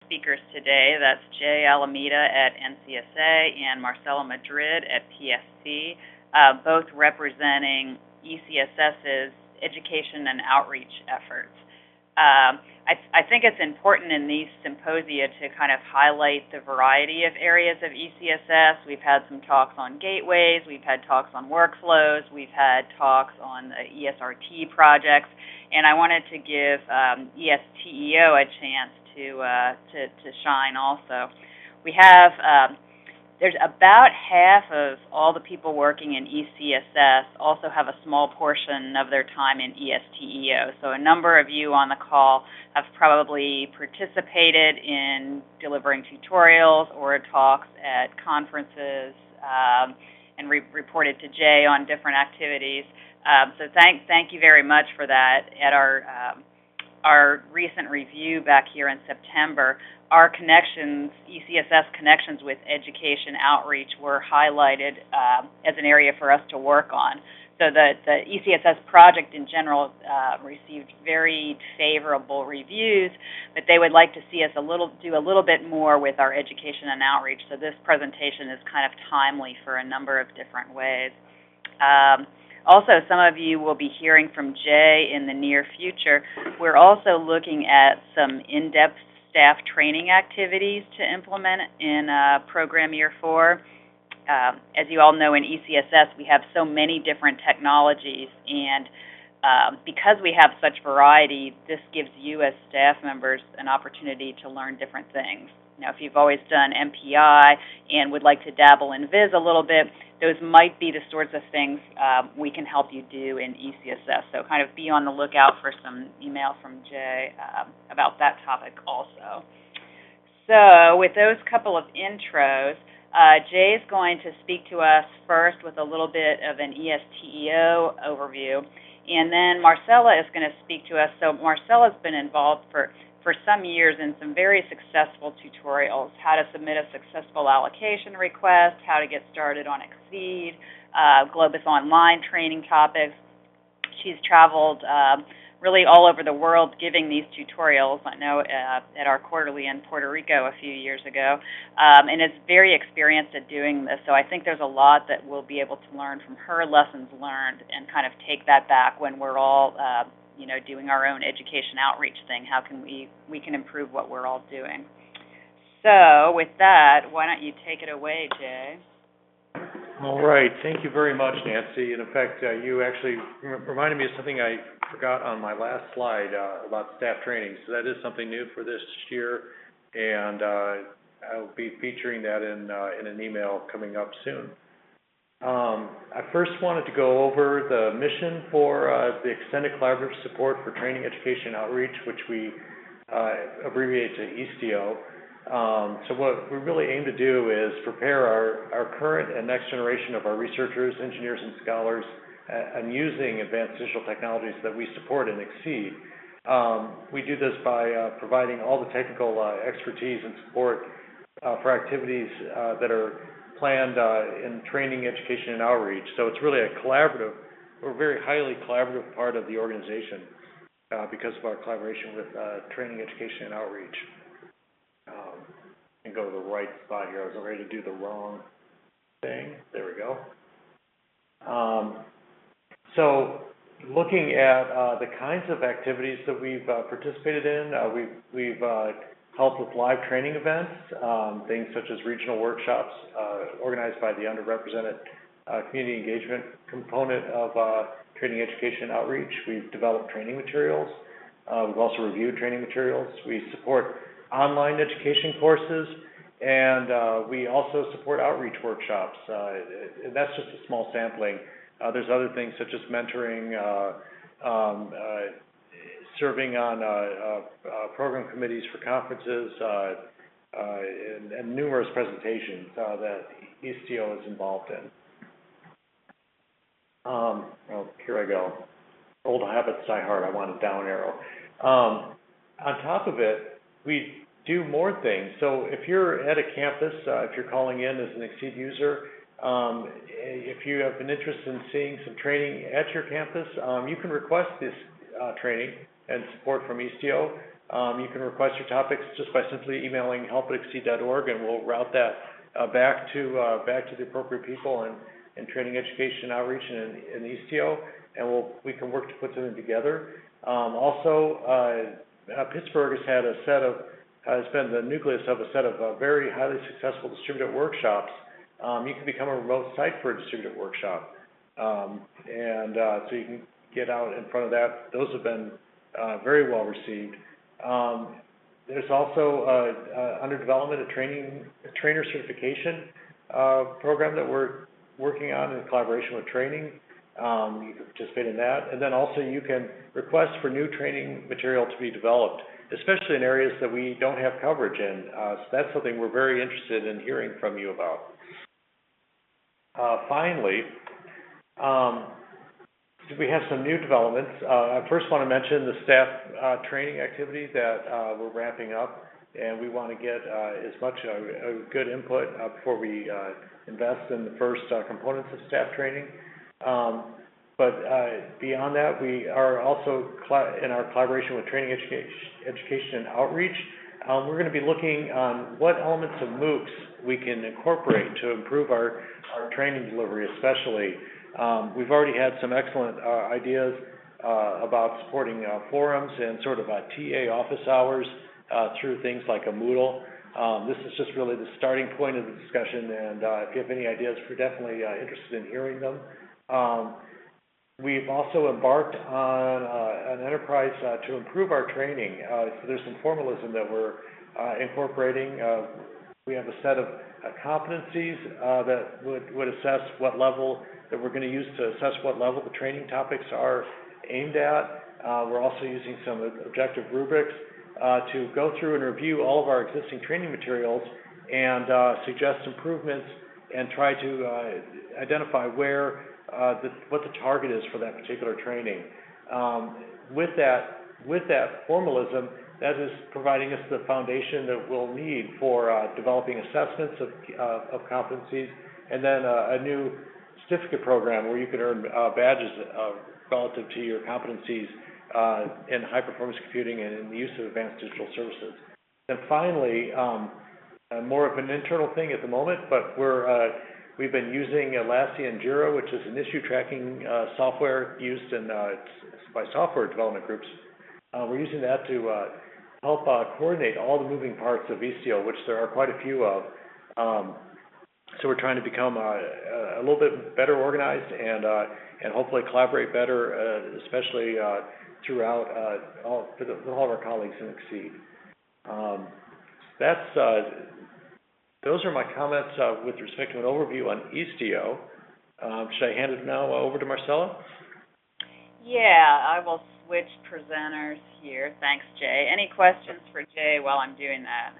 speakers today. That's Jay Alameda at NCSA and Marcela Madrid at PSC, both representing ECSS's education and outreach efforts. I think it's important in these symposia to kind of highlight the variety of areas of ECSS. We've had some talks on gateways, we've had talks on workflows, we've had talks on ESRT projects, and I wanted to give ESTEO a chance to shine also. We have there's about half of all the people working in ECSS also have a small portion of their time in ESTEO. So a number of you on the call have probably participated in delivering tutorials or talks at conferences and reported to Jay on different activities. So thank you very much for that. At our recent review back here in September, our connections, ECSS connections with education outreach, were highlighted as an area for us to work on. So the ECSS project in general received very favorable reviews, but they would like to see us do a little bit more with our education and outreach. So this presentation is kind of timely for a number of different ways. Also, some of you will be hearing from Jay in the near future. We're also looking at some in-depth staff training activities to implement in program year 4. As you all know, in ECSS, we have so many different technologies, and because we have such variety, this gives you as staff members an opportunity to learn different things. Now, if you've always done MPI and would like to dabble in Viz a little bit, those might be the sorts of things we can help you do in ECSS. So kind of be on the lookout for some email from Jay about that topic also. So with those couple of intros, Jay is going to speak to us first with a little bit of an ESTEO overview, and then Marcela is going to speak to us. So Marcela's been involved for some years in some very successful tutorials: how to submit a successful allocation request, how to get started on Exceed, Globus Online training topics. She's traveled really all over the world giving these tutorials, I know at our quarterly in Puerto Rico a few years ago, and is very experienced at doing this. So I think there's a lot that we'll be able to learn from her lessons learned and kind of take that back when we're all doing our own education outreach thing. How can we can improve what we're all doing? So with that, why don't you take it away, Jay? All right. Thank you very much, Nancy. And in fact, you actually reminded me of something I forgot on my last slide about staff training. So that is something new for this year, and I'll be featuring that in an email coming up soon. I first wanted to go over the mission for the Extended Collaborative Support for Training, Education, and Outreach, which we abbreviate to ECSS. So what we really aim to do is prepare our current and next generation of our researchers, engineers, and scholars and using advanced digital technologies that we support and exceed. We do this by providing all the technical expertise and support for activities that are planned in training, education, and outreach. So it's really a collaborative, or very highly collaborative part of the organization because of our collaboration with training, education, and outreach. And go to the right spot here. I was ready to do the wrong thing. There we go. So looking at the kinds of activities that we've participated in, we've helped with live training events, things such as regional workshops organized by the underrepresented community engagement component of training, education, and outreach. We've developed training materials. We've also reviewed training materials. We support online education courses, and we also support outreach workshops. And that's just a small sampling. There's other things such as mentoring, serving on program committees for conferences, and numerous presentations that ECSS is involved in. Well, here I go. Old habits die hard. I want a down arrow. On top of it, we do more things. So if you're at a campus, if you're calling in as an Exceed user, if you have been interested in seeing some training at your campus, you can request this training and support from ECSS. You can request your topics just by simply emailing help@exceed.org, and we'll route that back to the appropriate people in training, education, outreach, and ECTO, and we can work to put something together. Pittsburgh has been the nucleus of a set of very highly successful distributed workshops. You can become a remote site for a distributed workshop, so you can get out in front of that. Those have been very well received. There's also under development a trainer certification program that we're working on in collaboration with training. You can participate in that, and then also you can request for new training material to be developed, especially in areas that we don't have coverage in. So that's something we're very interested in hearing from you about. Finally, we have some new developments. I first want to mention the staff training activity that we're wrapping up, and we want to get as much good input before we invest in the first components of staff training. But beyond that, we are also in our collaboration with training, education, and outreach. We're going to be looking on what elements of MOOCs we can incorporate to improve our training delivery, especially. We've already had some excellent ideas about supporting forums and sort of TA office hours through things like a Moodle. This is just really the starting point of the discussion, and if you have any ideas, we're definitely interested in hearing them. We've also embarked on an enterprise to improve our training. So there's some formalism that we're incorporating. We have a set of competencies that would assess what level that we're going to use to assess what level the training topics are aimed at. We're also using some objective rubrics to go through and review all of our existing training materials and suggest improvements and try to identify what the target is for that particular training. With that formalism, that is providing us the foundation that we'll need for developing assessments of competencies, and then a new certificate program where you can earn badges relative to your competencies in high-performance computing and in the use of advanced digital services. And finally, more of an internal thing at the moment, but we've been using Atlassian Jira, which is an issue tracking software used by software development groups. We're using that to help coordinate all the moving parts of ECO, which there are quite a few of. So we're trying to become a little bit better organized and hopefully collaborate better, especially throughout with all of our colleagues in Exceed. Those are my comments with respect to an overview on ECO. Should I hand it now over to Marcella? Yeah, I will switch presenters here. Thanks, Jay. Any questions for Jay while I'm doing that?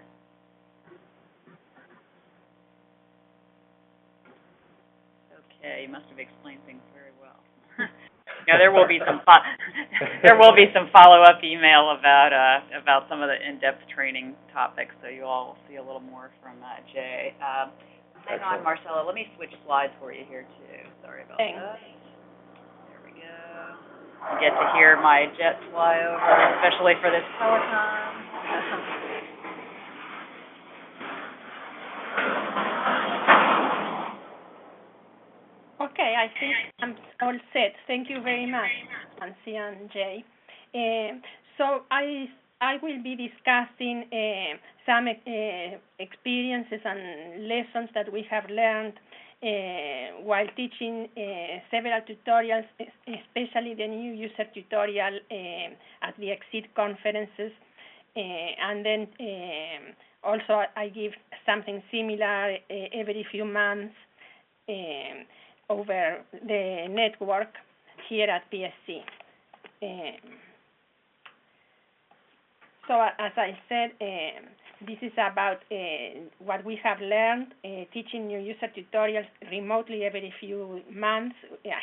Okay, you must have explained things very well. Yeah, there will be some follow-up email about some of the in-depth training topics, so you all will see a little more from Jay. Hang on, Marcella. Let me switch slides for you here too. Sorry about that. There we go. You get to hear my jet fly over, especially for this telecom. Okay, I think I'm all set. Thank you very much, Nancy and Jay. So I will be discussing some experiences and lessons that we have learned while teaching several tutorials, especially the new user tutorial at the Exceed conferences. And then also I give something similar every few months over the network here at PSC. So as I said, this is about what we have learned teaching new user tutorials remotely every few months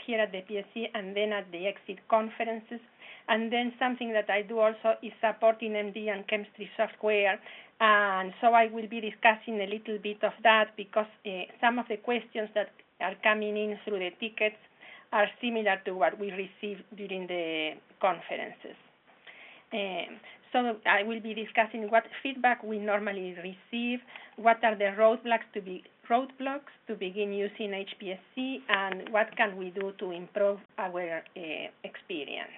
here at the PSC and then at the Exceed conferences. And then something that I do also is supporting MD and chemistry software. And so I will be discussing a little bit of that because some of the questions that are coming in through the tickets are similar to what we received during the conferences. So I will be discussing what feedback we normally receive, what are the roadblocks to begin using HPSC, and what can we do to improve our experience.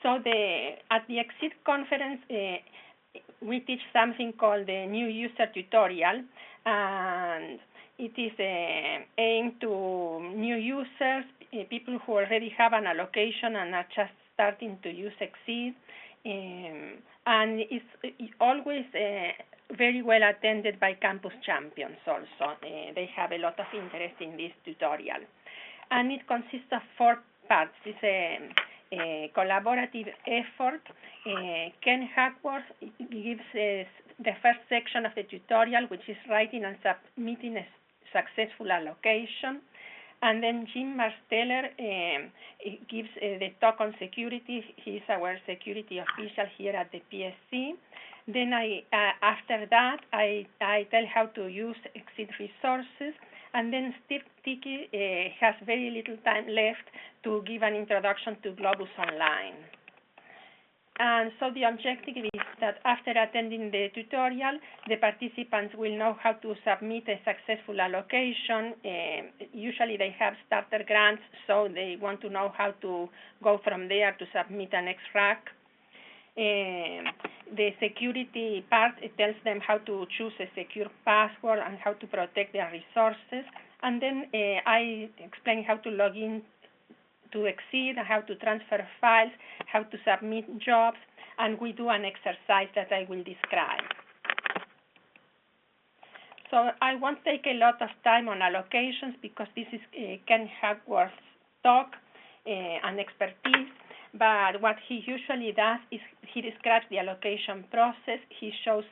So at the ECSS conference, we teach something called the new user tutorial, and it is aimed to new users, people who already have an allocation and are just starting to use ECSS, and it's always very well attended by campus champions also. They have a lot of interest in this tutorial. And it consists of 4 parts. It's a collaborative effort. Ken Hackworth gives the first section of the tutorial, which is writing and submitting a successful allocation. And then Jim Marsteller gives the talk on security. He's our security official here at the PSC. Then after that, I tell how to use ECSS resources. And then Steve Tiki has very little time left to give an introduction to Globus Online. And so the objective is that after attending the tutorial, the participants will know how to submit a successful allocation. Usually they have starter grants, so they want to know how to go from there to submit an extract. The security part, it tells them how to choose a secure password and how to protect their resources. And then I explain how to log in to ECSS, how to transfer files, how to submit jobs, and we do an exercise that I will describe. So I won't take a lot of time on allocations because this is Ken Hackworth's talk and expertise, but what he usually does is he describes the allocation process. He shows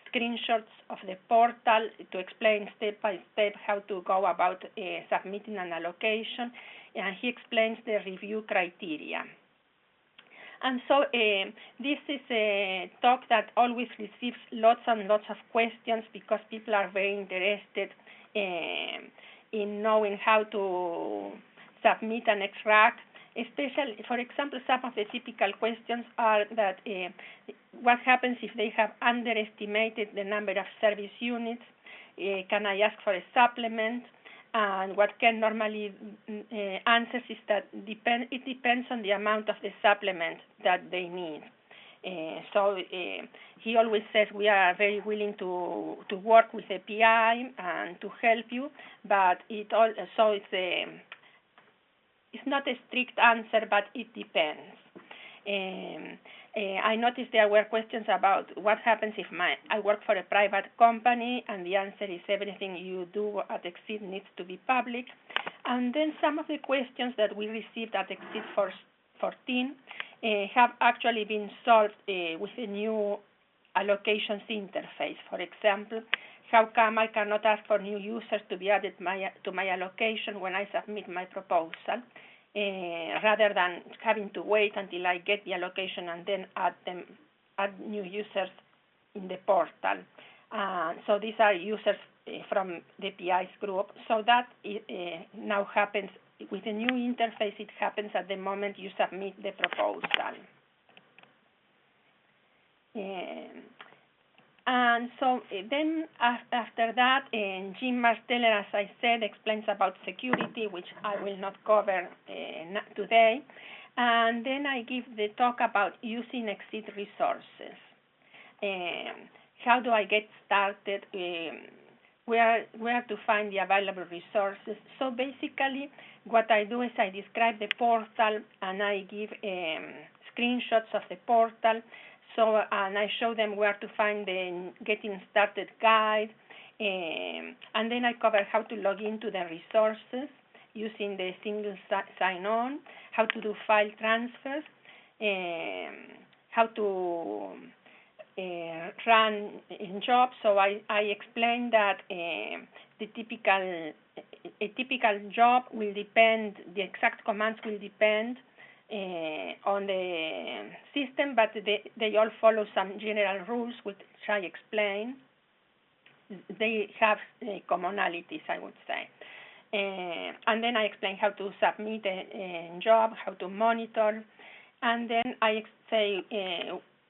screenshots of the portal to explain step by step how to go about submitting an allocation, and he explains the review criteria. And so this is a talk that always receives lots and lots of questions because people are very interested in knowing how to submit an extract. Especially, for example, some of the typical questions are that what happens if they have underestimated the number of service units? Can I ask for a supplement? And what Ken normally answers is that it depends on the amount of the supplement that they need. So he always says we are very willing to work with the PI and to help you, but it's not a strict answer, but it depends. I noticed there were questions about what happens if I work for a private company, and the answer is everything you do at ECSS needs to be public. And then some of the questions that we received at ECSS 14 have actually been solved with a new allocations interface. For example, how come I cannot ask for new users to be added to my allocation when I submit my proposal, rather than having to wait until I get the allocation and then add new users in the portal. So these are users from the PI's group. So that now happens with a new interface. It happens at the moment you submit the proposal. And so then after that, Jim Marsteller, as I said, explains about security, which I will not cover today. And then I give the talk about using ECSS resources. How do I get started? Where to find the available resources? So basically, what I do is I describe the portal and I give screenshots of the portal. So, and I show them where to find the Getting Started guide, and then I cover how to log into the resources using the single sign-on, how to do file transfers, how to run in jobs. So I explain that a typical job will depend, the exact commands will depend on the system, but they all follow some general rules, which I explain. They have commonalities, I would say. And then I explain how to submit a job, how to monitor, And then I say,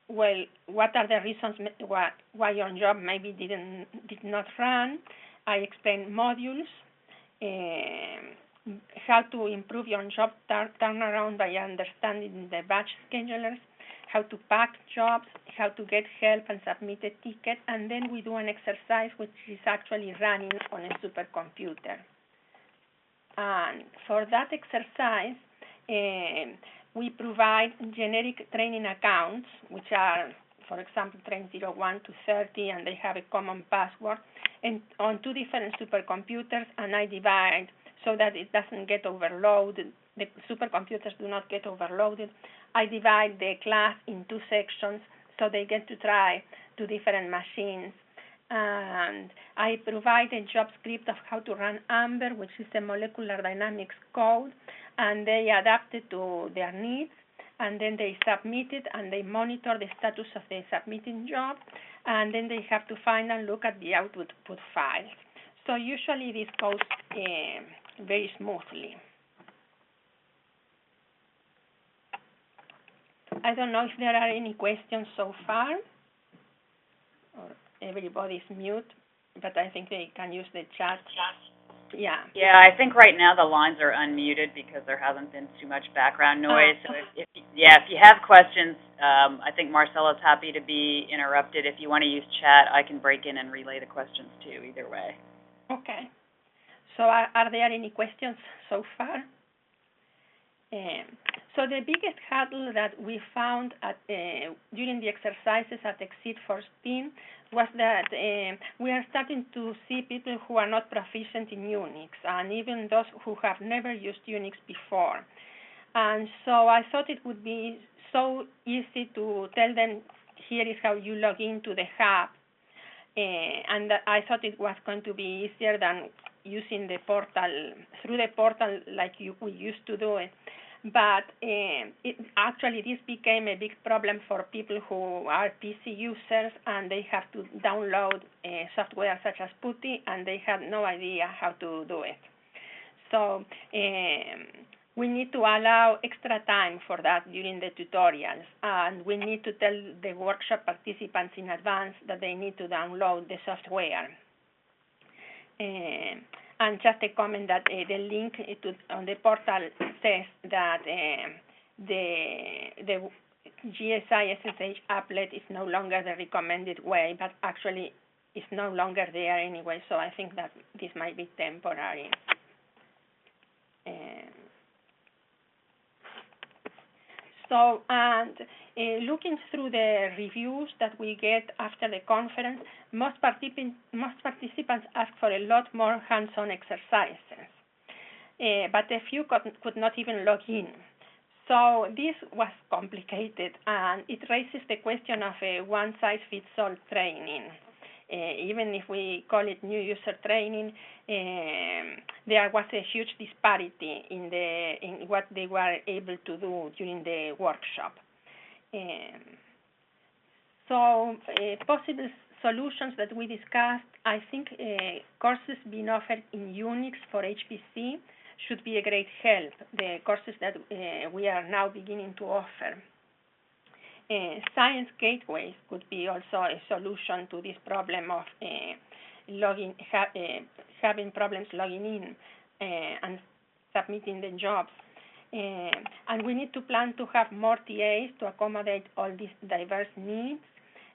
well, what are the reasons why your job maybe did not run? I explain modules, how to improve your job turnaround by understanding the batch schedulers, how to pack jobs, how to get help and submit a ticket, and then we do an exercise which is actually running on a supercomputer. And for that exercise, we provide generic training accounts, which are, for example, train 01 to 30, and they have a common password, and on two different supercomputers, and I divide so that it doesn't get overloaded. The supercomputers do not get overloaded. I divide the class in two sections so they get to try two different machines. And I provide a job script of how to run AMBER, which is a molecular dynamics code, and they adapt it to their needs, and then they submit it, and they monitor the status of the submitting job, and then they have to find and look at the output files. So usually this goes very smoothly. I don't know if there are any questions so far, or everybody's mute, but I think they can use the chat. Yeah. Yeah, I think right now the lines are unmuted because there hasn't been too much background noise. So if you have questions, I think Marcella's happy to be interrupted. If you want to use chat, I can break in and relay the questions too, either way. Okay. So are there any questions so far? So the biggest hurdle that we found during the exercises at ECSS-10 was that we are starting to see people who are not proficient in Unix, and even those who have never used Unix before. And so I thought it would be so easy to tell them, here is how you log into the hub. And I thought it was going to be easier than using the portal, through the portal like we used to do it. But actually this became a big problem for people who are PC users, and they have to download software such as PuTTY, and they have no idea how to do it. So we need to allow extra time for that during the tutorials, and we need to tell the workshop participants in advance that they need to download the software. And just a comment that the link on the portal says that the GSI SSH applet is no longer the recommended way, but actually it's no longer there anyway, so I think that this might be temporary. So, and looking through the reviews that we get after the conference, most participants ask for a lot more hands-on exercises, but a few could not even log in. So this was complicated, and it raises the question of a one-size-fits-all training. Even if we call it new user training, there was a huge disparity in what they were able to do during the workshop. So possible solutions that we discussed, I think courses being offered in Unix for HPC should be a great help, the courses that we are now beginning to offer. Science gateways could be also a solution to this problem of having problems logging in and submitting the jobs. And we need to plan to have more TAs to accommodate all these diverse needs.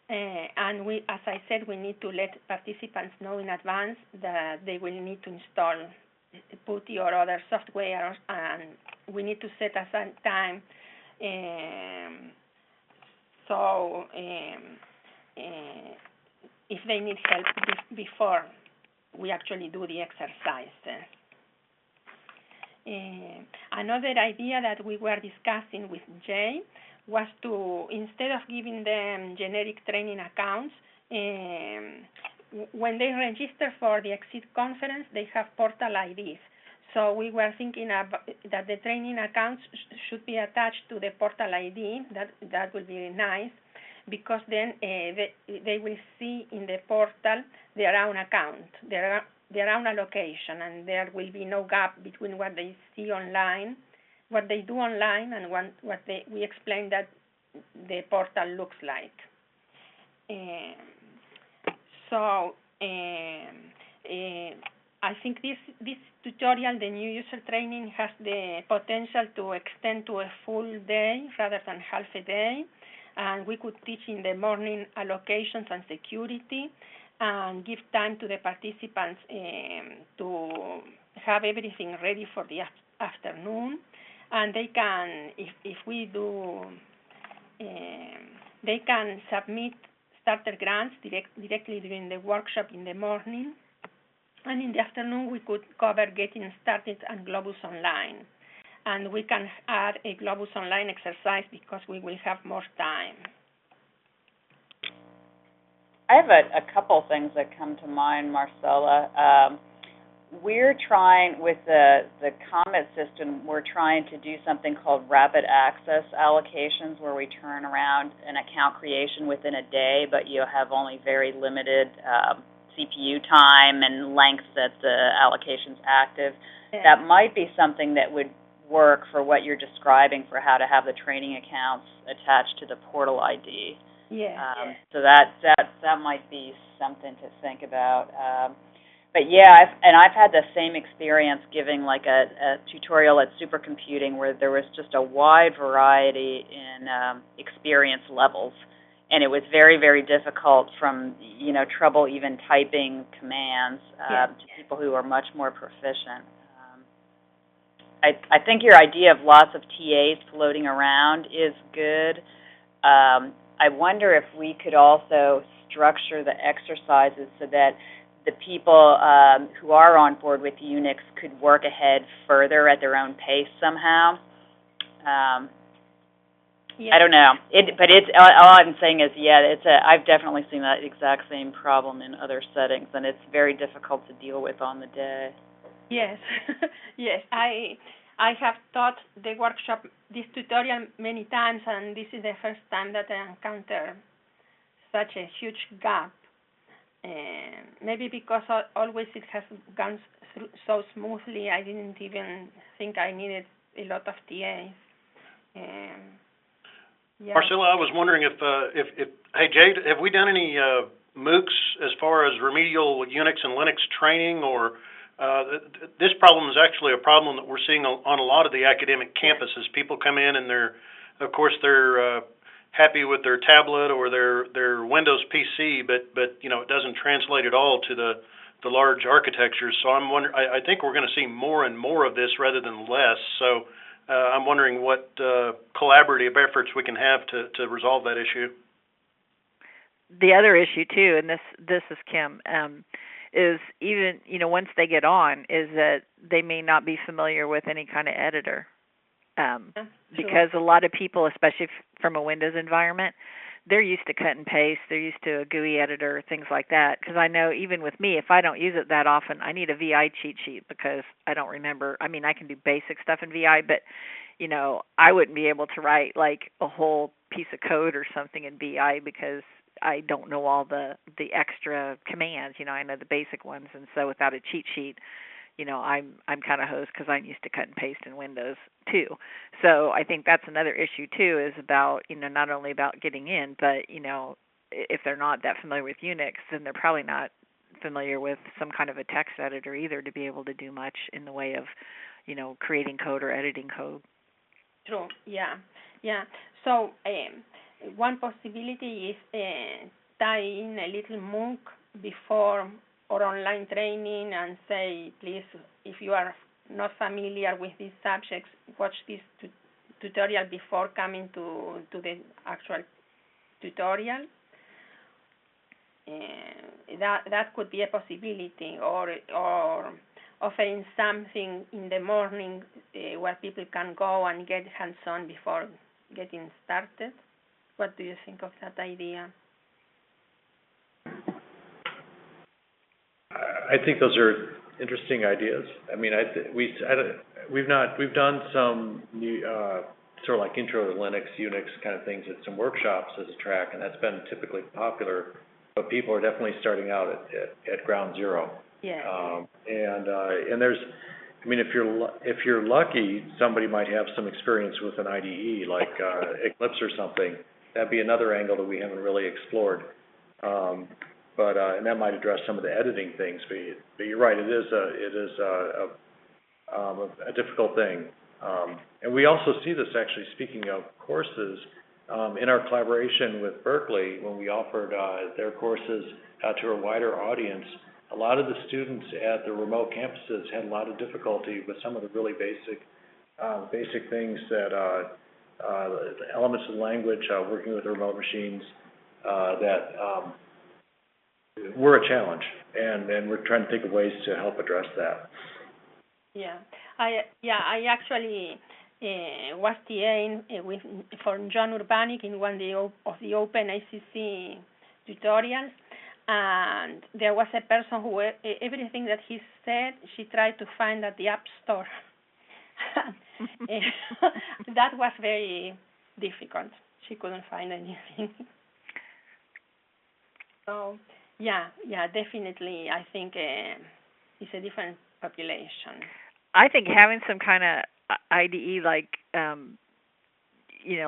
And we, as I said, we need to let participants know in advance that they will need to install PuTTY or other software, and we need to set aside time so if they need help before we actually do the exercises. Another idea that we were discussing with Jay was to, instead of giving them generic training accounts, when they register for the ECSS conference, they have portal IDs. So we were thinking that the training accounts should be attached to the portal ID. That would be nice, because then they will see in the portal their own account, their own allocation, and there will be no gap between what they see online, what they do online and we explain that the portal looks like. I think this tutorial, the new user training, has the potential to extend to a full day rather than half a day, and we could teach in the morning allocations and security, and give time to the participants to have everything ready for the afternoon, and they can, if we do, they can submit starter grants directly during the workshop in the morning, and in the afternoon we could cover getting started and Globus Online, and we can add a Globus Online exercise because we will have more time. I have a couple things that come to mind, Marcella. We're trying, with the COMET system, we're trying to do something called rapid access allocations, where we turn around an account creation within a day, but you have only very limited CPU time and length that the allocation's active. Yeah. That might be something that would work for what you're describing, for how to have the training accounts attached to the portal ID. Yeah. So that might be something to think about. But yeah, I've had the same experience giving like a tutorial at supercomputing, where there was just a wide variety in experience levels, and it was very, very difficult, from trouble even typing commands to people who are much more proficient. I think your idea of lots of TAs floating around is good. I wonder if we could also structure the exercises so that the people who are on board with Unix could work ahead further at their own pace somehow. I don't know. But it's all I'm saying is, I've definitely seen that exact same problem in other settings, and it's very difficult to deal with on the day. Yes, yes. I have taught the workshop, this tutorial, many times, and this is the first time that I encounter such a huge gap. Maybe because always it has gone through so smoothly, I didn't even think I needed a lot of TAs. Marcella, I was wondering if hey Jade, have we done any MOOCs as far as remedial Unix and Linux training, or this problem is actually a problem that we're seeing on a lot of the academic campuses. People come in and they're happy with their tablet or their Windows PC, but it doesn't translate at all to the large architectures. So I'm wondering, I think we're going to see more and more of this rather than less. So I'm wondering what collaborative efforts we can have to resolve that issue. The other issue too, and this is Kim, is even once they get on, is that they may not be familiar with any kind of editor. Because a lot of people, especially from a Windows environment, they're used to cut and paste. They're used to a GUI editor, things like that. Because I know even with me, if I don't use it that often, I need a VI cheat sheet because I don't remember. I mean, I can do basic stuff in VI, but, I wouldn't be able to write like a whole piece of code or something in VI because I don't know all the extra commands. I know the basic ones. And so without a cheat sheet, I'm kind of hosed because I'm used to cut and paste in Windows too. So I think that's another issue too, is about, not only about getting in, but, if they're not that familiar with Unix, then they're probably not familiar with some kind of a text editor either to be able to do much in the way of, creating code or editing code. True, yeah. So one possibility is tie in a little MOOC before or online training and say, please, if you are not familiar with these subjects, watch this tutorial before coming to the actual tutorial. That could be a possibility, or offering something in the morning where people can go and get hands-on before getting started. What do you think of that idea? I think those are interesting ideas. I mean, we've done some new, sort of like intro to Linux, Unix kind of things at some workshops as a track, and that's been typically popular. But people are definitely starting out at ground zero. Yeah. And there's, I mean, if you're lucky, somebody might have some experience with an IDE like Eclipse or something. That'd be another angle that we haven't really explored. And that might address some of the editing things. But you're right, it is a difficult thing. And we also see this, actually, speaking of courses, in our collaboration with Berkeley, when we offered their courses to a wider audience. A lot of the students at the remote campuses had a lot of difficulty with some of the really basic things that the elements of the language, working with the remote machines, that were a challenge, and we're trying to think of ways to help address that. Yeah, I actually was TAing for John Urbanic in one of the Open ACC tutorials, and there was a person who everything that he said, she tried to find at the App Store. That was very difficult. She couldn't find anything. So, yeah, definitely, I think it's a different population. I think having some kind of IDE like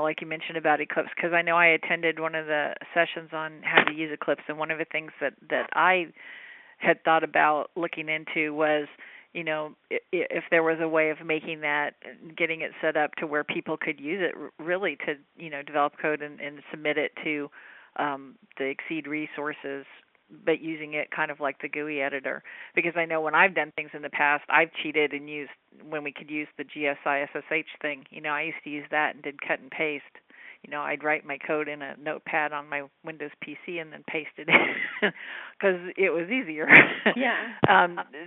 like you mentioned about Eclipse, because I know I attended one of the sessions on how to use Eclipse, and one of the things that I had thought about looking into was, if there was a way of making that, getting it set up to where people could use it really to, develop code and submit it to the Exceed resources, but using it kind of like the GUI editor. Because I know when I've done things in the past, I've cheated and used, when we could use the GSI SSH thing, I used to use that and did cut and paste. I'd write my code in a notepad on my Windows PC and then paste it in because it was easier. Yeah.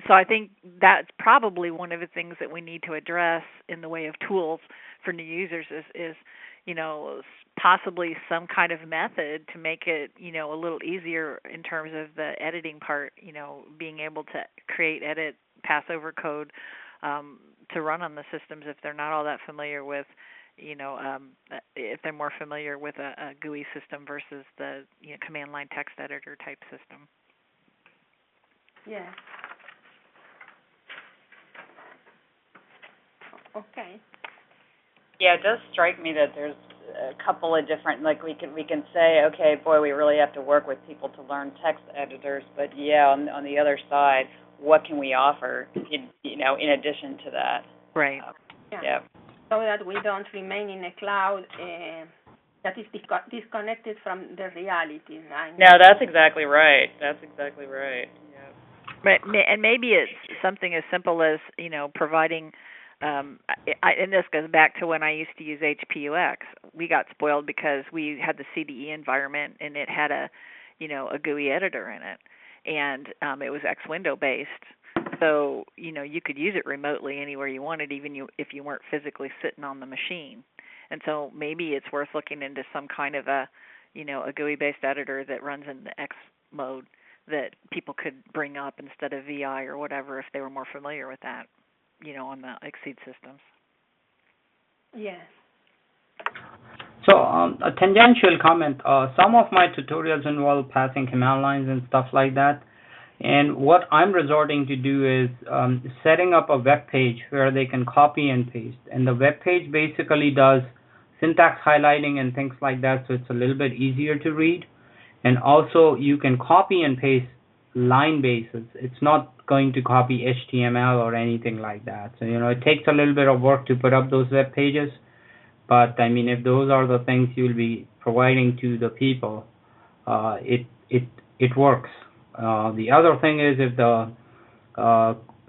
So I think that's probably one of the things that we need to address in the way of tools for new users is possibly some kind of method to make it, a little easier in terms of the editing part, being able to create, edit, pass over code to run on the systems if they're not all that familiar with, if they're more familiar with a GUI system versus the command line text editor type system. Yeah. Okay. Yeah, it does strike me that there's a couple of different, like we can say, okay, boy, we really have to work with people to learn text editors, but yeah, on the other side, what can we offer, in addition to that? Right. Yeah. So that we don't remain in a cloud that is disconnected from the reality, right? No, that's exactly right. Yeah. Right, and maybe it's something as simple as, providing, and this goes back to when I used to use HPUX. We got spoiled because we had the CDE environment and it had a GUI editor in it, and it was X-Window based. So, you could use it remotely anywhere you wanted, even if you weren't physically sitting on the machine. And so maybe it's worth looking into some kind of a GUI-based editor that runs in the X mode that people could bring up instead of VI or whatever if they were more familiar with that, on the Exceed systems. Yes. So, a tangential comment. Some of my tutorials involve passing command lines and stuff like that. And what I'm resorting to do is setting up a web page where they can copy and paste. And the web page basically does syntax highlighting and things like that, so it's a little bit easier to read. And also, you can copy and paste line basis. It's not going to copy HTML or anything like that. So, it takes a little bit of work to put up those web pages. But, I mean, if those are the things you'll be providing to the people, it works. The other thing is if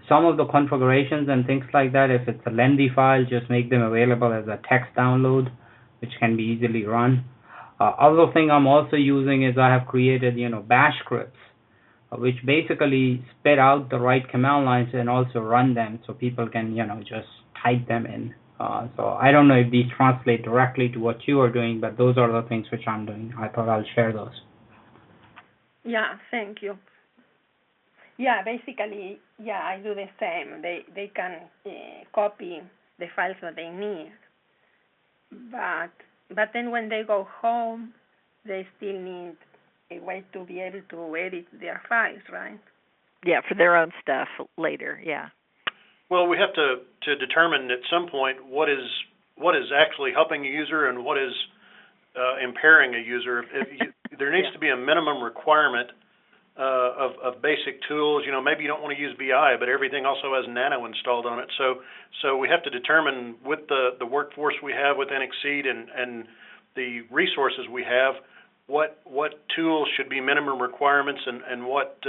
some of the configurations and things like that, if it's a lengthy file, just make them available as a text download, which can be easily run. Other thing I'm also using is I have created, bash scripts, which basically spit out the right command lines and also run them so people can, just type them in. So I don't know if these translate directly to what you are doing, but those are the things which I'm doing. I thought I'll share those. Yeah, thank you. Yeah, basically, I do the same. They can copy the files that they need, but then when they go home, they still need a way to be able to edit their files, right? Yeah, for their own stuff later. Yeah. Well, we have to determine at some point what is actually helping a user and what is impairing a user. There needs to be a minimum requirement of basic tools. You know, maybe you don't want to use VI, but everything also has Nano installed on it. So we have to determine with the workforce we have within Exceed and the resources we have, what tools should be minimum requirements and what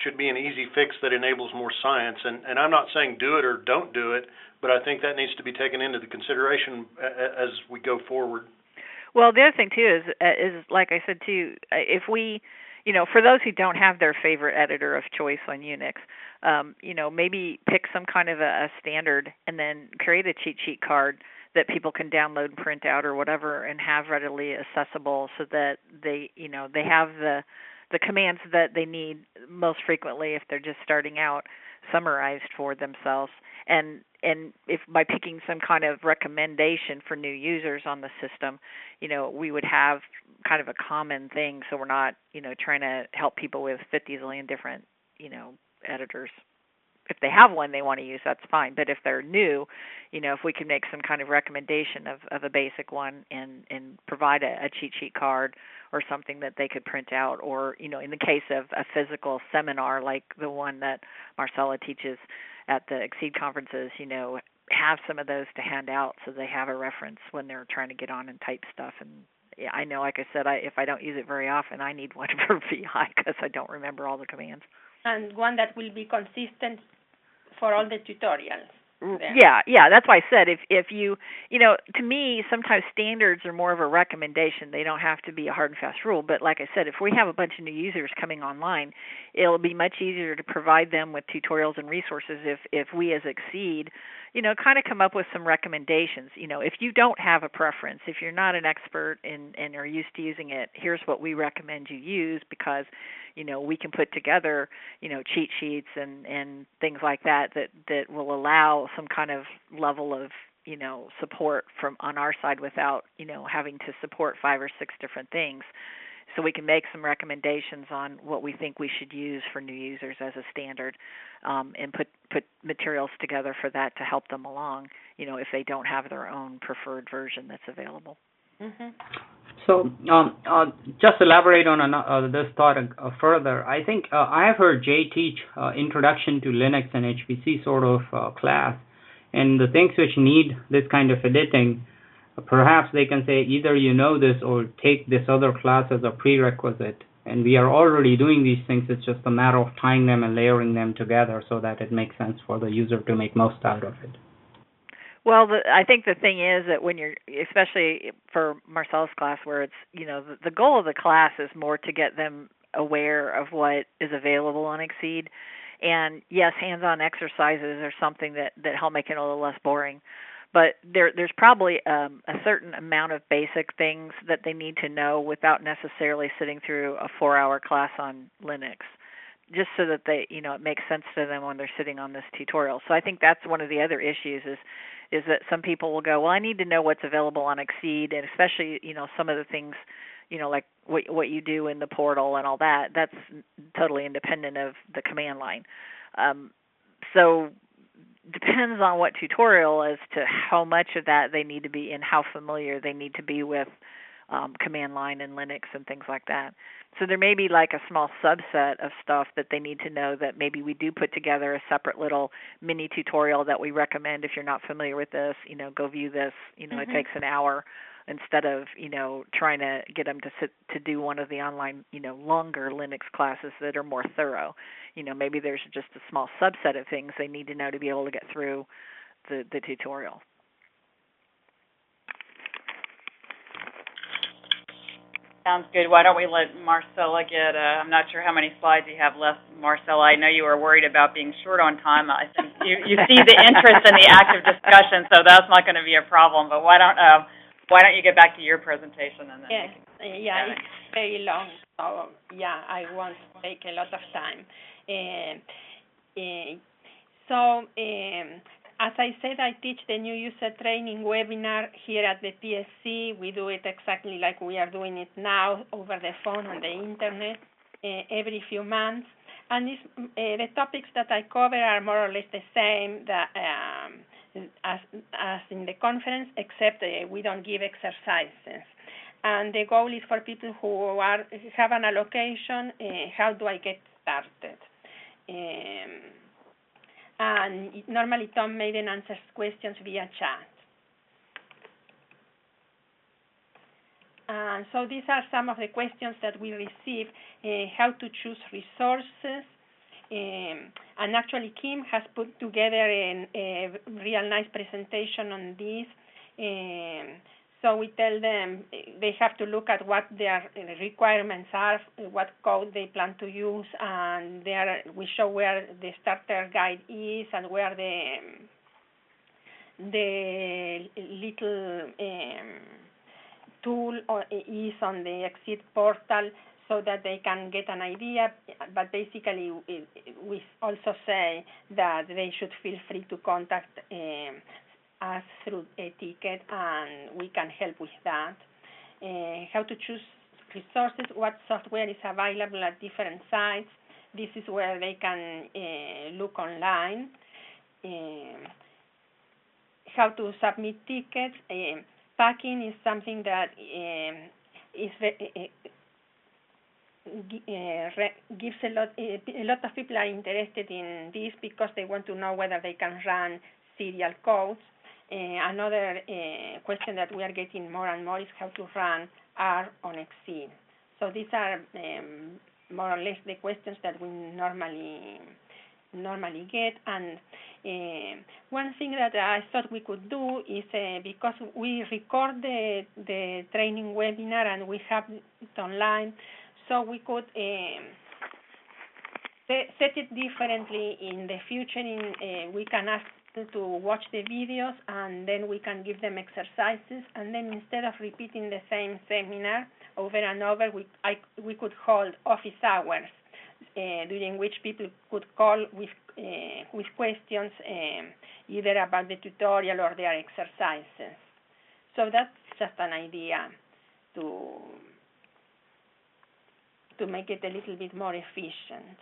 should be an easy fix that enables more science. And I'm not saying do it or don't do it, but I think that needs to be taken into the consideration as we go forward. Well, the other thing too is like I said too, if we, you know, for those who don't have their favorite editor of choice on Unix, you know, maybe pick some kind of a standard and then create a cheat sheet card that people can download and print out or whatever and have readily accessible so that they, you know, they have the commands that they need most frequently if they're just starting out summarized for themselves. And if by picking some kind of recommendation for new users on the system, you know, we would have kind of a common thing, so we're not, you know, trying to help people with 50 zillion different, you know, editors. If they have one they want to use, that's fine. But if they're new, you know, if we can make some kind of recommendation of a basic one and provide a cheat sheet card or something that they could print out, or, you know, in the case of a physical seminar like the one that Marcella teaches at the Exceed conferences, you know, have some of those to hand out so they have a reference when they're trying to get on and type stuff. And yeah, I know, like I said, if I don't use it very often, I need one for VI because I don't remember all the commands. And one that will be consistent for all the tutorials. Yeah, that's why I said if you know, to me, sometimes standards are more of a recommendation. They don't have to be a hard and fast rule. But like I said, if we have a bunch of new users coming online, it'll be much easier to provide them with tutorials and resources if we as Exceed, you know, kind of come up with some recommendations. You know, if you don't have a preference, if you're not an expert and are used to using it, here's what we recommend you use because, you know, we can put together, you know, cheat sheets and things like that will allow some kind of level of, you know, support from on our side without, you know, having to support 5 or 6 different things. So we can make some recommendations on what we think we should use for new users as a standard, and put materials together for that to help them along, you know, if they don't have their own preferred version that's available. Mm-hmm. So, just elaborate on this thought further. I think I have heard Jay teach Introduction to Linux and HPC sort of class, and the things which need this kind of editing, perhaps they can say either you know this or take this other class as a prerequisite. And we are already doing these things. It's just a matter of tying them and layering them together so that it makes sense for the user to make most out of it. Well, I think the thing is that when you're, especially for Marcella's class, where it's, you know, the goal of the class is more to get them aware of what is available on Exceed. And yes, hands-on exercises are something that help make it a little less boring. But there's probably a certain amount of basic things that they need to know without necessarily sitting through a 4-hour class on Linux, just so that they, you know, it makes sense to them when they're sitting on this tutorial. So I think that's one of the other issues is that some people will go, well, I need to know what's available on Exceed, and especially, you know, some of the things, you know, like what you do in the portal and all that, that's totally independent of the command line. So depends on what tutorial as to how much of that they need to be and how familiar they need to be with command line and Linux and things like that. So there may be like a small subset of stuff that they need to know that maybe we do put together a separate little mini tutorial that we recommend if you're not familiar with this, you know, go view this, you know, It takes an hour instead of, you know, trying to get them to sit to do one of the online, you know, longer Linux classes that are more thorough. You know, maybe there's just a small subset of things they need to know to be able to get through the tutorial. Sounds good. Why don't we let Marcella get, I'm not sure how many slides you have left, Marcella. I know you were worried about being short on time. I think you see the interest in the active discussion, so that's not going to be a problem. But why don't you get back to your presentation and then it's very long, so yeah, I won't take a lot of time. As I said, I teach the new user training webinar here at the PSC. We do it exactly like we are doing it now, over the phone and the internet, every few months. And the topics that I cover are more or less the same as in the conference, except we don't give exercises. And the goal is for people who have an allocation, how do I get started? And normally Tom Maiden answers questions via chat. And so these are some of the questions that we receive, how to choose resources. And actually Kim has put together a real nice presentation on this. So we tell them they have to look at what their requirements are, what code they plan to use, and we show where the starter guide is and where the little tool is on the Exceed portal, so that they can get an idea. But basically, we also say that they should feel free to contact us through a ticket, and we can help with that. How to choose resources, what software is available at different sites. This is where they can look online. How to submit tickets. Packing is something that gives a lot of people are interested in this because they want to know whether they can run serial codes. Another question that we are getting more and more is how to run R on Exceed. So these are more or less the questions that we normally get. And one thing that I thought we could do is, because we record the training webinar and we have it online, so we could set it differently in the future. We can ask to watch the videos, and then we can give them exercises, and then instead of repeating the same seminar over and over, we could hold office hours during which people could call with questions either about the tutorial or their exercises. So that's just an idea to make it a little bit more efficient.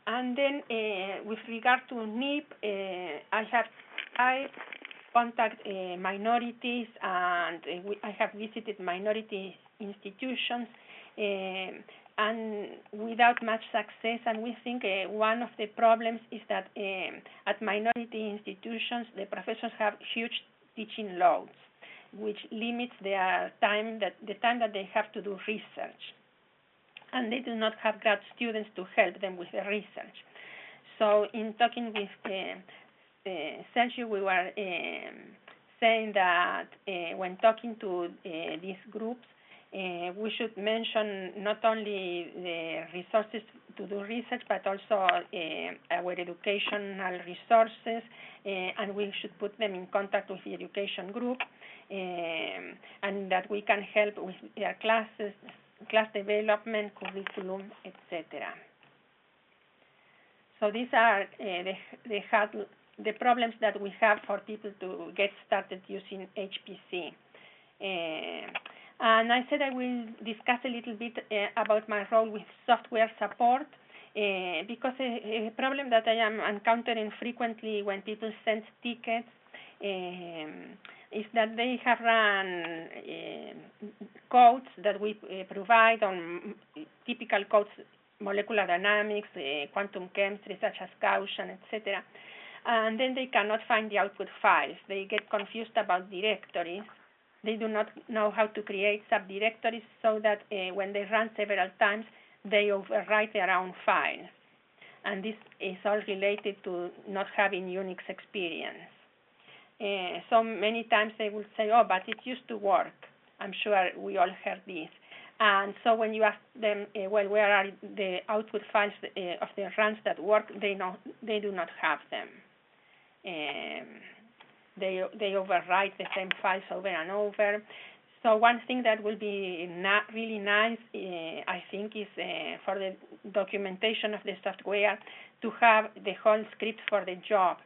And then with regard to NIP, I contact minorities, and I have visited minority institutions, and without much success. And we think one of the problems is that at minority institutions, the professors have huge teaching loads, which limits their time, the time that they have to do research. And they do not have grad students to help them with the research. So in talking with Sergio, we were saying that when talking to these groups, we should mention not only the resources to do research, but also our educational resources, and we should put them in contact with the education group, and that we can help with their classes, class development, curriculum, etc. So these are the problems that we have for people to get started using HPC. And I said I will discuss a little bit about my role with software support, because a problem that I am encountering frequently when people send tickets is that they have run codes that we provide on typical codes, molecular dynamics, quantum chemistry, such as Gaussian, etc. And then they cannot find the output files. They get confused about directories. They do not know how to create subdirectories, so that when they run several times, they overwrite their own files. And this is all related to not having Unix experience. So many times they will say, oh, but it used to work. I'm sure we all heard this. And so when you ask them, well, where are the output files of the runs that work, they do not have them. They overwrite the same files over and over. So one thing that will be really nice, I think, is for the documentation of the software to have the whole script for the job.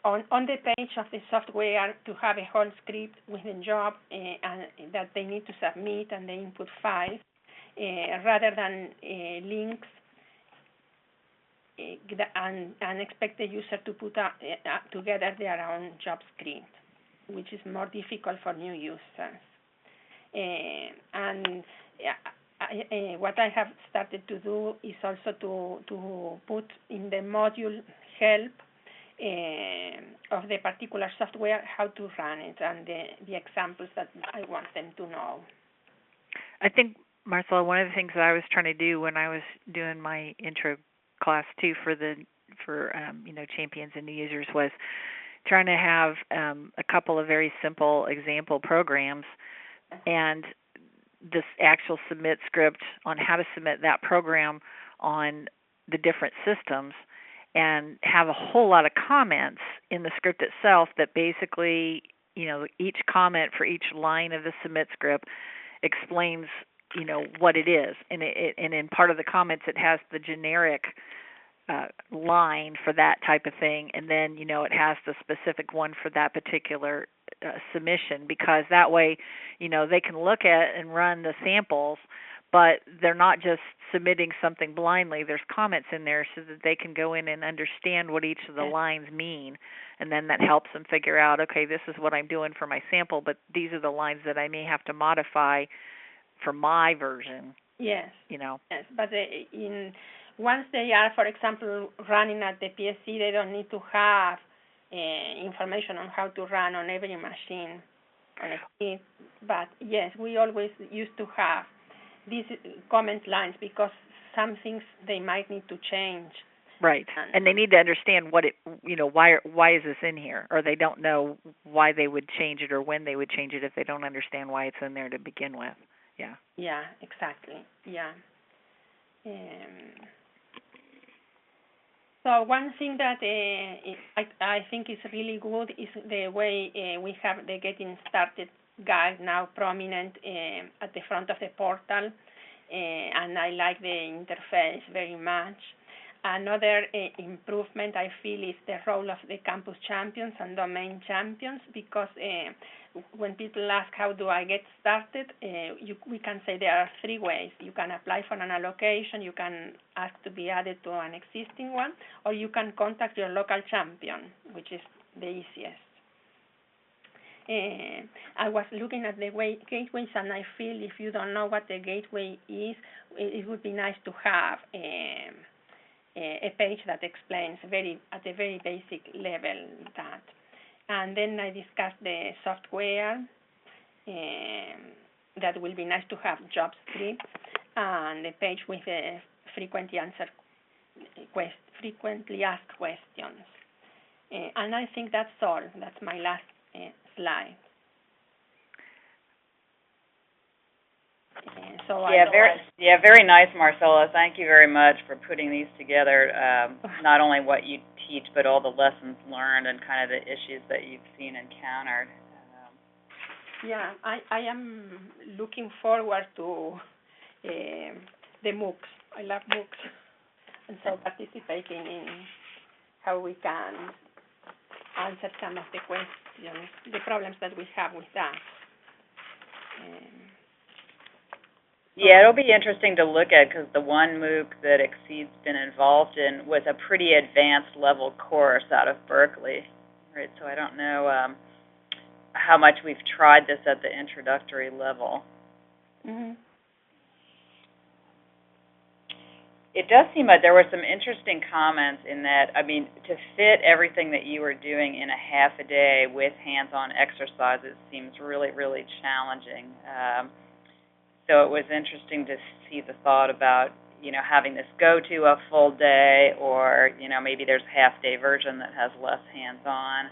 on the page of the software to have a whole script with the job and that they need to submit and the input files rather than links and expect the user to put together their own job script, which is more difficult for new users. What I have started to do is also to put in the module help of the particular software how to run it and the examples that I want them to know. I think, Marcella, one of the things that I was trying to do when I was doing my intro class too for champions and new users was trying to have a couple of very simple example programs and this actual submit script on how to submit that program on the different systems and have a whole lot of comments in the script itself that basically, each comment for each line of the submit script explains, what it is. And in part of the comments it has the generic line for that type of thing, and then, it has the specific one for that particular submission, because that way, they can look at and run the samples, but they're not just submitting something blindly. There's comments in there so that they can go in and understand what each of the lines mean, and then that helps them figure out, okay, this is what I'm doing for my sample, but these are the lines that I may have to modify for my version. Yes. Yes, but once they are, for example, running at the PSC, they don't need to have information on how to run on every machine on a kit. But yes, we always used to have these comment lines because some things they might need to change. Right, and they need to understand why is this in here, or they don't know why they would change it or when they would change it if they don't understand why it's in there to begin with. Yeah. Yeah, exactly. Yeah. So one thing that I think is really good is the way we have the Getting Started guide now prominent at the front of the portal, and I like the interface very much. Another improvement I feel is the role of the campus champions and domain champions, because when people ask how do I get started, we can say there are three ways. You can apply for an allocation, you can ask to be added to an existing one, or you can contact your local champion, which is the easiest. I was looking at the gateways, and I feel if you don't know what the gateway is, it would be nice to have a page that explains at a very basic level that. And then I discussed the software. That will be nice to have job scripts and the page with the frequently asked questions. And I think that's all. That's my last slide. Very nice, Marcella. Thank you very much for putting these together. Not only what you teach, but all the lessons learned and kind of the issues that you've seen encountered. Yeah, I am looking forward to the MOOCs. I love MOOCs, and so participating in how we can answer some of the questions, the problems that we have with that. Yeah, it'll be interesting to look at, because the one MOOC that Exceed's been involved in was a pretty advanced level course out of Berkeley, right? So I don't know how much we've tried this at the introductory level. Mm-hmm. It does seem like there were some interesting comments in that, to fit everything that you were doing in a half a day with hands-on exercises seems really, really challenging. So it was interesting to see the thought about, having this go to a full day, or, maybe there's a half-day version that has less hands-on.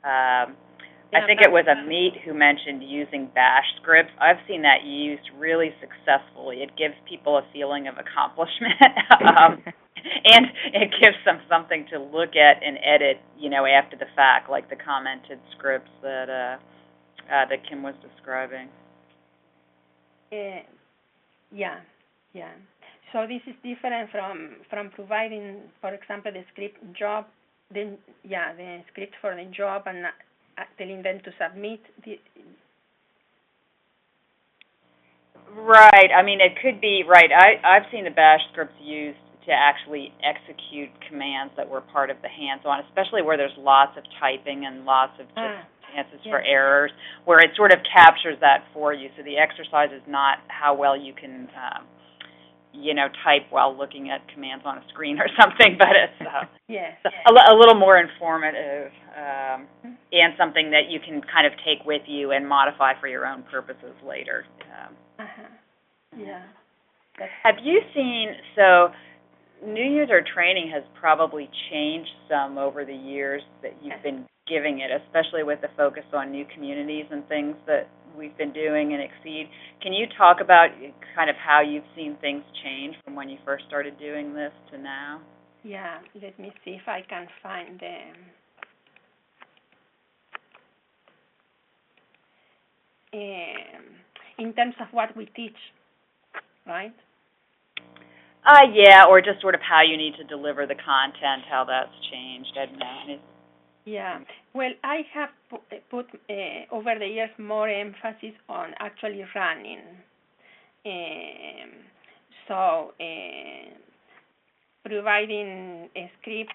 I think it was Amit who mentioned using bash scripts. I've seen that used really successfully. It gives people a feeling of accomplishment, and it gives them something to look at and edit, after the fact, like the commented scripts that Kim was describing. Yeah. So this is different from providing, for example, the script job the script for the job and telling them to submit the. Right. I mean, it could be right. I've seen the bash scripts used to actually execute commands that were part of the hands-on, especially where there's lots of typing and lots of just chances for errors, where it sort of captures that for you. So the exercise is not how well you can, type while looking at commands on a screen or something, but it's a little more informative and something that you can kind of take with you and modify for your own purposes later. Have you seen, so new user training has probably changed some over the years that you've been giving it, especially with the focus on new communities and things that we've been doing in Exceed. Can you talk about kind of how you've seen things change from when you first started doing this to now? Yeah, let me see if I can find them. In terms of what we teach, right? Yeah, or just sort of how you need to deliver the content, how that's changed. I don't know. Yeah. Well, I have put over the years more emphasis on actually running. Providing a script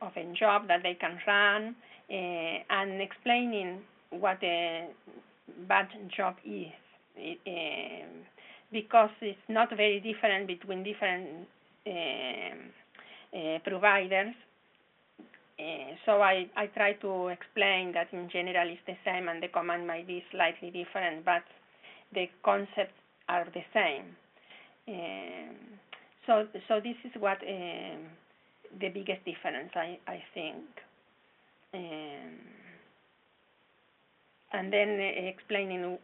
of a job that they can run and explaining what a bad job is. Because it's not very different between different providers. So I try to explain that in general it's the same and the command might be slightly different, but the concepts are the same. So this is what the biggest difference, I think. And then explaining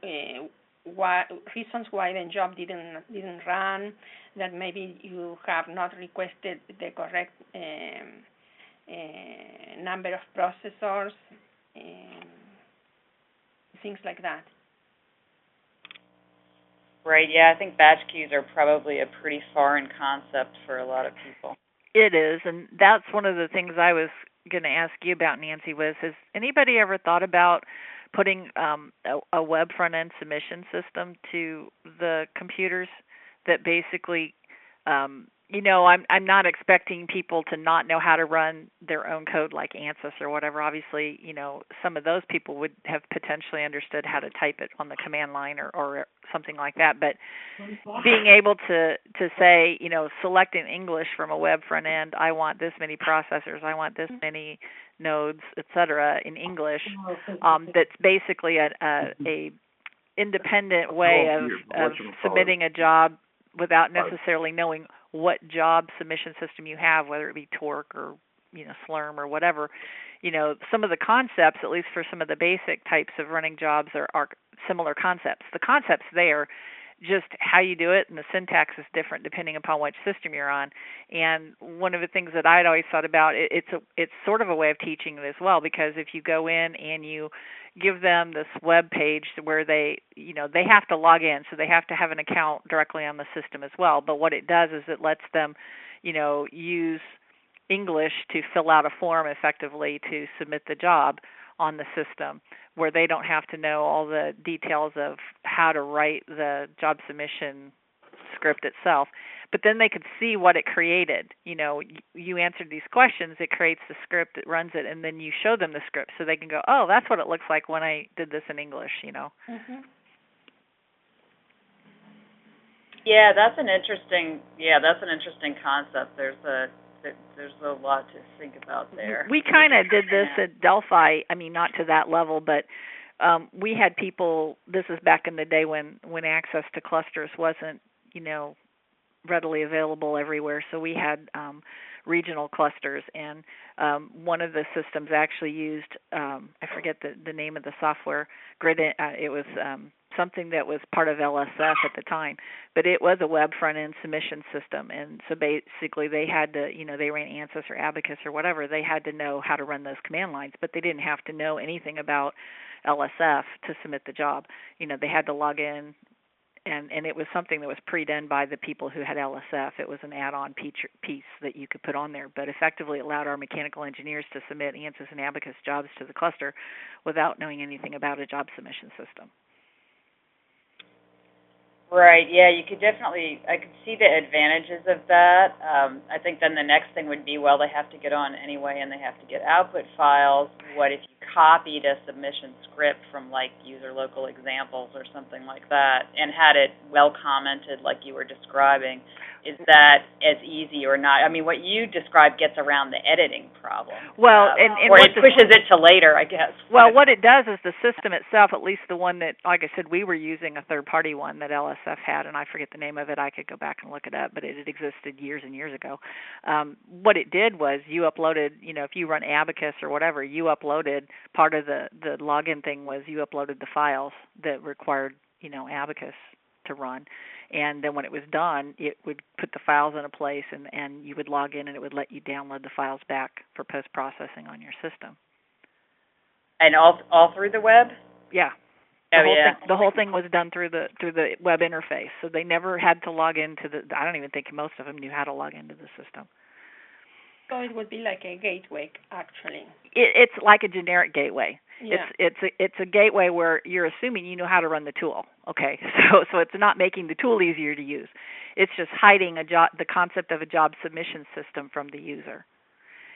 reasons why the job didn't run, that maybe you have not requested the correct number of processors, things like that. Right, yeah, I think batch queues are probably a pretty foreign concept for a lot of people. It is, and that's one of the things I was going to ask you about, Nancy, has anybody ever thought about putting a web front-end submission system to the computers that basically, I'm not expecting people to not know how to run their own code like ANSYS or whatever. Obviously, some of those people would have potentially understood how to type it on the command line or something like that. But being able to say, select in English from a web front end, I want this many processors, I want this many nodes, etc. in English, that's basically a independent way of submitting a job without necessarily knowing what job submission system you have, whether it be Torque or Slurm or whatever. Some of the concepts, at least for some of the basic types of running jobs, are similar concepts. The concept's there, just how you do it and the syntax is different depending upon which system you're on. And one of the things that I'd always thought about, it's sort of a way of teaching it as well, because if you go in and you give them this web page where they have to log in, so they have to have an account directly on the system as well. But what it does is it lets them, use English to fill out a form effectively to submit the job on the system, where they don't have to know all the details of how to write the job submission script itself. But then they could see what it created. You answered these questions, it creates the script, it runs it, and then you show them the script so they can go, oh, that's what it looks like when I did this in English, Mm-hmm. Yeah, that's an interesting concept. There's a lot to think about there. We kind of did this at Delphi. I mean, not to that level, but we had people, this is back in the day when access to clusters wasn't, readily available everywhere. So we had regional clusters, and one of the systems actually used, I forget the name of the software, Grid. It was something that was part of LSF at the time, but it was a web front-end submission system. And so basically they had to, they ran ANSYS or Abacus or whatever, they had to know how to run those command lines, but they didn't have to know anything about LSF to submit the job. They had to log in and it was something that was pre-done by the people who had LSF. It was an add-on piece that you could put on there, but effectively allowed our mechanical engineers to submit ANSYS and Abacus jobs to the cluster without knowing anything about a job submission system. Right, yeah, you could definitely, I could see the advantages of that. I think then the next thing would be, well, they have to get on anyway and they have to get output files. What if you copied a submission script from like user local examples or something like that and had it well commented like you were describing? Is that as easy or not? I mean, what you described gets around the editing problem. Well, or it pushes it to later, I guess. Well, what it does is the system itself, at least the one that, like I said, we were using a third-party one that LSF had, and I forget the name of it. I could go back and look it up, but it had existed years and years ago. What it did was you uploaded, if you run Abacus or whatever, you uploaded, part of the login thing was you uploaded the files that required, Abacus to run. And then when it was done, it would put the files in a place, and you would log in, and it would let you download the files back for post-processing on your system. And all through the web? Yeah. The whole thing was done through the web interface, so they never had to log into I don't even think most of them knew how to log into the system. So it would be like a gateway, actually. It's like a generic gateway. Yeah. It's a gateway where you're assuming you know how to run the tool. Okay, so it's not making the tool easier to use. It's just hiding the concept of a job submission system from the user.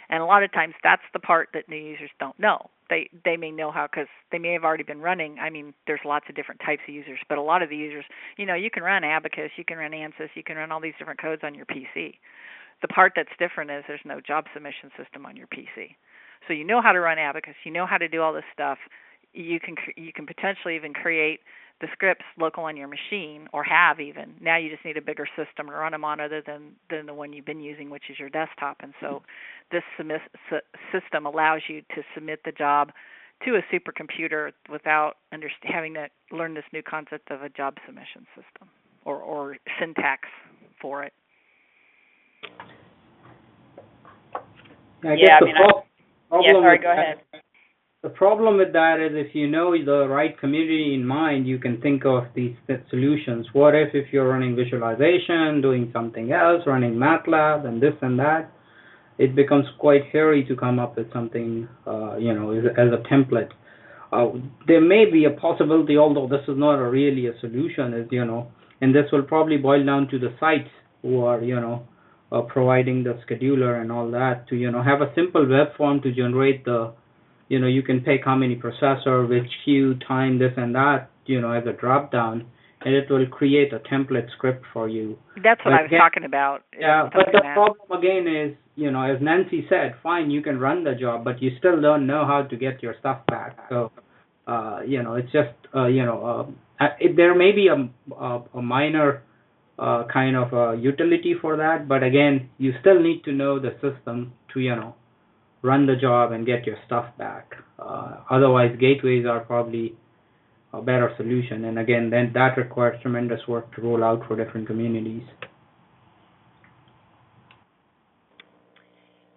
And a lot of times that's the part that new users don't know. They may know how because they may have already been running. I mean, there's lots of different types of users, but a lot of the users, you can run Abacus, you can run ANSYS, you can run all these different codes on your PC. The part that's different is there's no job submission system on your PC. So you know how to run Abacus, you know how to do all this stuff. You can potentially even create the scripts local on your machine, or have even. Now you just need a bigger system to run them on other than the one you've been using, which is your desktop. And so this system allows you to submit the job to a supercomputer without having to learn this new concept of a job submission system or syntax for it. Sorry, go ahead. The problem with that is if you know the right community in mind, you can think of these solutions. What if you're running visualization, doing something else, running MATLAB and this and that, it becomes quite hairy to come up with something, as a template. There may be a possibility, although this is not really a solution, and this will probably boil down to the sites who are, providing the scheduler and all that to, have a simple web form to generate the, you can pick how many processor, which queue, time, this and that, as a drop down, and it will create a template script for you. That's what I was talking about. Yeah, but the problem again is, as Nancy said, fine, you can run the job, but you still don't know how to get your stuff back. So, it's just, there may be a minor kind of utility for that, but again, you still need to know the system to, run the job and get your stuff back. Otherwise, gateways are probably a better solution, and again, then that requires tremendous work to roll out for different communities.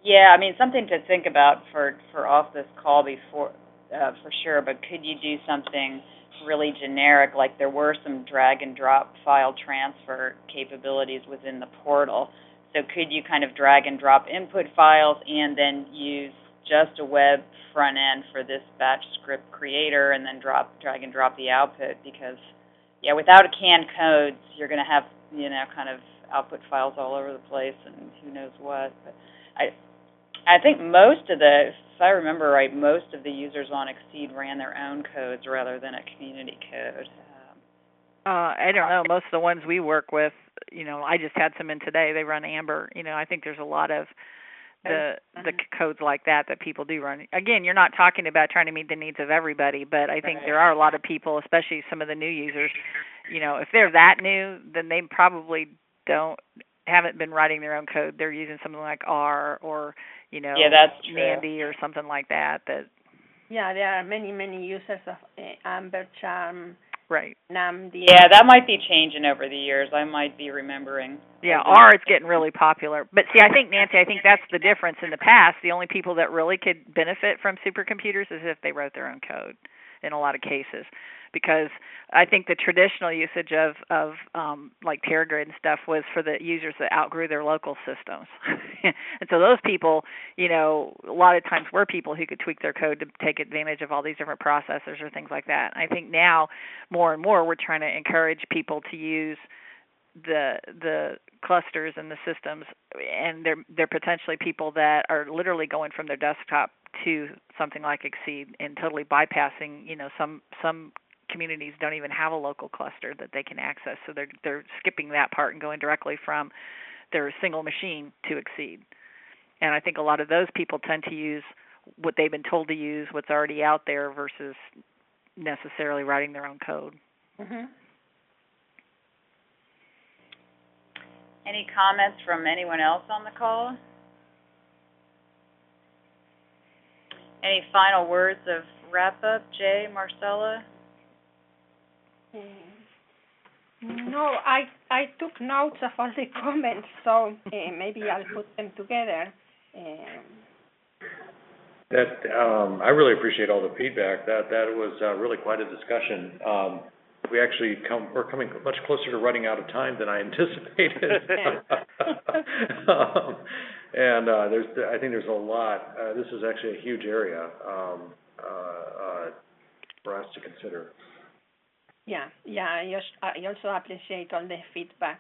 Yeah, I mean, something to think about for off this call before, for sure, but could you do something really generic, like there were some drag and drop file transfer capabilities within the portal? So could you kind of drag and drop input files and then use just a web front end for this batch script creator and then drag and drop the output? Because, without a canned codes, you're going to have, kind of output files all over the place and who knows what. But I think if I remember right, most of the users on Exceed ran their own codes rather than a community code. I don't know. Most of the ones we work with, I just had some in today. They run Amber. I think there's a lot of the codes like that people do run. Again, you're not talking about trying to meet the needs of everybody, but I think there are a lot of people, especially some of the new users, if they're that new, then they probably haven't been writing their own code. They're using something like R or, that's true. Nandy or something like that. Yeah, there are many users of Amber, Charm, right. NumD. Yeah, that might be changing over the years. I might be remembering. Yeah, R is getting really popular. But see, I think, Nancy, that's the difference. In the past, the only people that really could benefit from supercomputers is if they wrote their own code. in a lot of cases, because I think the traditional usage of like TerraGrid and stuff was for the users that outgrew their local systems. And so those people, you know, a lot of times were people who could tweak their code to take advantage of all these different processors or things like that. I think now more and more we're trying to encourage people to use the clusters and the systems, and they're potentially people that are literally going from their desktop to something like Exceed and totally bypassing, you know, some communities don't even have a local cluster that they can access, so they're skipping that part and going directly from their single machine to Exceed. And I think a lot of those people tend to use what they've been told to use, what's already out there, versus necessarily writing their own code. Mm-hmm. Any comments from anyone else on the call? Any final words of wrap-up, Jay, Marcella? No, I took notes of all the comments, so maybe I'll put them together. I really appreciate all the feedback. That was really quite a discussion. We're coming much closer to running out of time than I anticipated. I think there's a lot. This is actually a huge area for us to consider. Yeah. I also appreciate all the feedback.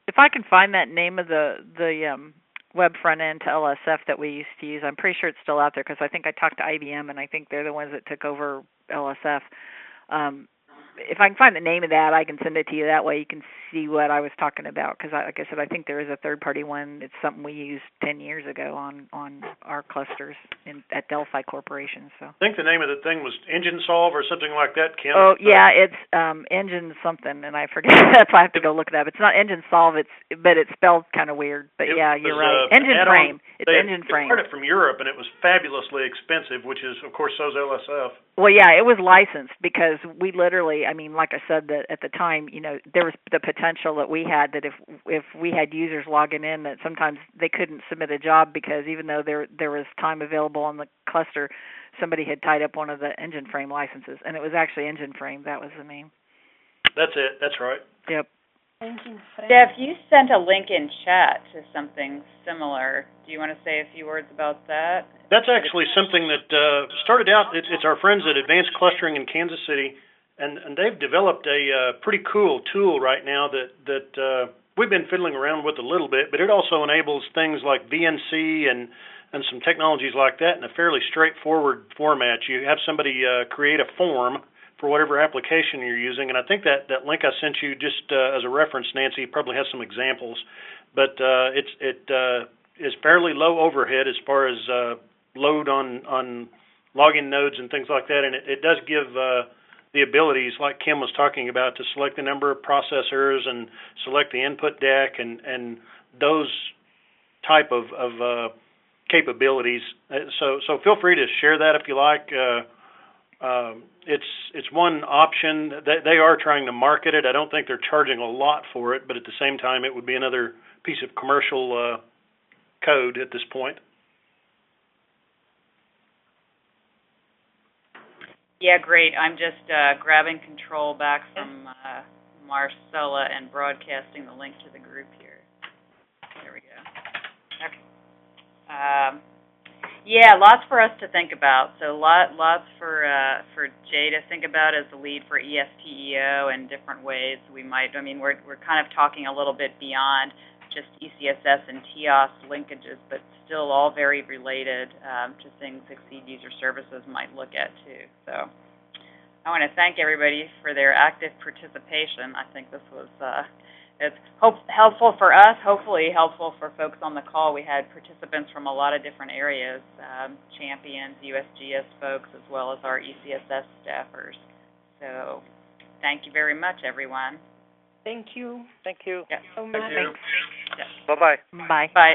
If I can find that name of the web front end to LSF that we used to use, I'm pretty sure it's still out there, because I think I talked to IBM, and I think they're the ones that took over LSF. If I can find the name of that, I can send it to you. That way you can see what I was talking about, because, like I said, I think there is a third-party one. It's something we used 10 years ago on our clusters at Delphi Corporation. So I think the name of the thing was Engine Solve or something like that, Kim. Oh, yeah, it's Engine something, and I forget. That's why I have to go look it up. It's not Engine Solve, but it's spelled kind of weird. But yeah, you're right. Engine Frame. It's Engine Frame. They started from Europe, and it was fabulously expensive, which is, of course, so's LSF. Well, yeah, it was licensed, because we literally, I mean, like I said, that at the time, you know, there was the potential that we had that if we had users logging in, that sometimes they couldn't submit a job, because even though there was time available on the cluster, somebody had tied up one of the Engine Frame licenses, and it was actually Engine Frame. That was the name. That's it. That's right. Yep. Jeff, you sent a link in chat to something similar. Do you want to say a few words about that? That's actually something that started out, it's our friends at Advanced Clustering in Kansas City, and they've developed a pretty cool tool right now that we've been fiddling around with a little bit, but it also enables things like VNC and some technologies like that in a fairly straightforward format. You have somebody create a form for whatever application you're using, and I think that link I sent you just as a reference, Nancy, probably has some examples, but it is fairly low overhead as far as load on login nodes and things like that, and it does give the abilities, like Kim was talking about, to select the number of processors and select the input deck and those type of capabilities. So feel free to share that if you like. It's one option. They are trying to market it. I don't think they're charging a lot for it, but at the same time, it would be another piece of commercial code at this point. Yeah, great. I'm just grabbing control back from Marcella and broadcasting the link to the group here. There we go. Okay. Yeah, lots for us to think about. So lots for Jay to think about as the lead for ESTEO and different ways we might. I mean, we're kind of talking a little bit beyond just ECSS and TIOS linkages, but still all very related to things Exceed User Services might look at too. So I want to thank everybody for their active participation. I think this was it's helpful for us, hopefully helpful for folks on the call. We had participants from a lot of different areas, champions, USGS folks, as well as our ECSS staffers. So thank you very much, everyone. Thank you. Thank you. Yeah. So much. Thank you. Yeah. Bye-bye. Bye. Bye.